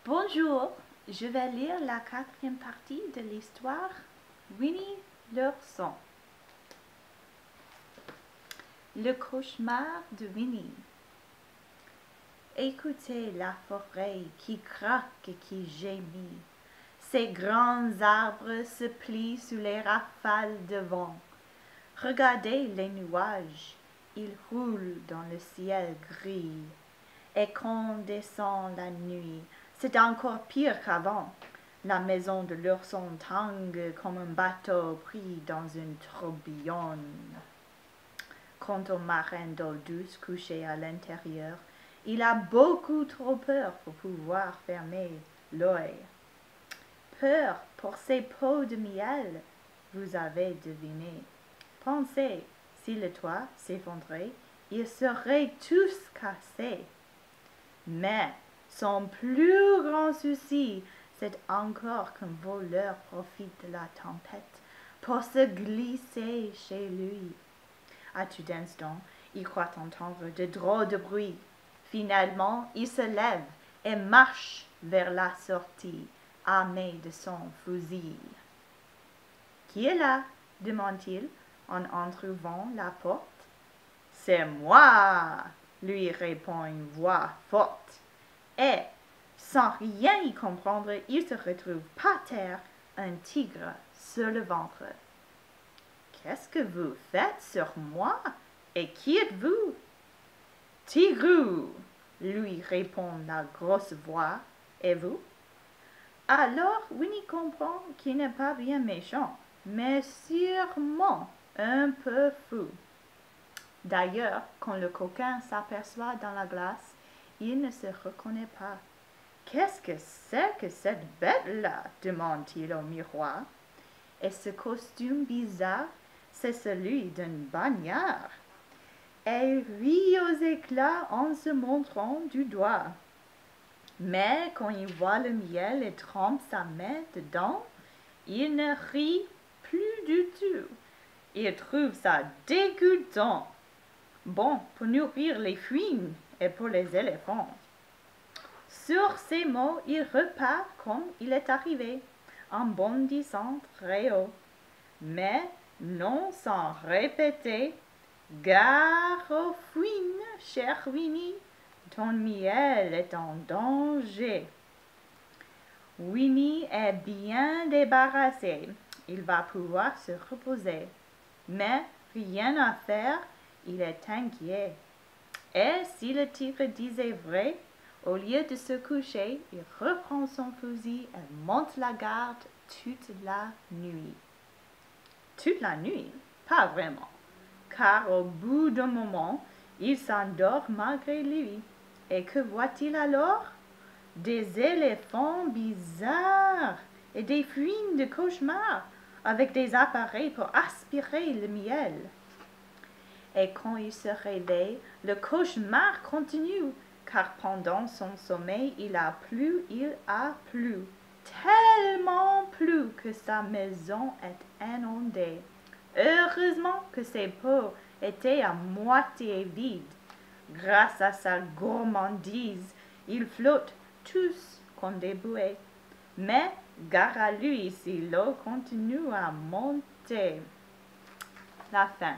Bonjour, je vais lire la quatrième partie de l'histoire Winnie l'ourson. Le cauchemar de Winnie. Écoutez la forêt qui craque et qui gémit. Ces grands arbres se plient sous les rafales de vent. Regardez les nuages, ils roulent dans le ciel gris. Et quand descend la nuit, c'est encore pire qu'avant. La maison de l'ourson tangue comme un bateau pris dans un tourbillon. Quant au marin d'eau douce couché à l'intérieur, il a beaucoup trop peur pour pouvoir fermer l'œil. Peur pour ses pots de miel, vous avez deviné. Pensez, si le toit s'effondrait, ils seraient tous cassés. Mais son plus grand souci, c'est encore qu'un voleur profite de la tempête pour se glisser chez lui. À tout instant, il croit entendre de drôles de bruits. Finalement, il se lève et marche vers la sortie, armé de son fusil. « Qui est là ?» demande-t-il en entrouvant la porte. « C'est moi !» lui répond une voix forte. Et, sans rien y comprendre, il se retrouve par terre, un tigre sur le ventre. « Qu'est-ce que vous faites sur moi? Et qui êtes-vous? »« Tigrou !» lui répond la grosse voix. « Et vous? » Alors Winnie comprend qu'il n'est pas bien méchant, mais sûrement un peu fou. D'ailleurs, quand le coquin s'aperçoit dans la glace, il ne se reconnaît pas. « Qu'est-ce que c'est que cette bête-là » demande-t-il au miroir. Et ce costume bizarre, c'est celui d'un bagnard. Elle rit aux éclats en se montrant du doigt. Mais quand il voit le miel et trempe sa main dedans, il ne rit plus du tout. Il trouve ça dégoûtant. Bon pour nourrir les fouines et pour les éléphants. Sur ces mots, il repart comme il est arrivé, en bondissant très haut. Mais non sans répéter « Gare aux fouines, chère Winnie, ton miel est en danger. » Winnie est bien débarrassé. Il va pouvoir se reposer. Mais rien à faire, il est inquiet. Et si le tigre disait vrai, au lieu de se coucher, il reprend son fusil et monte la garde toute la nuit. Toute la nuit? Pas vraiment, car au bout d'un moment, il s'endort malgré lui. Et que voit-il alors? Des éléphants bizarres et des fouines de cauchemar avec des appareils pour aspirer le miel. Et quand il se réveille, le cauchemar continue, car pendant son sommeil, il a plu, tellement plu que sa maison est inondée. Heureusement que ses pots étaient à moitié vides. Grâce à sa gourmandise, ils flottent tous comme des bouées. Mais gare à lui si l'eau continue à monter. La fin.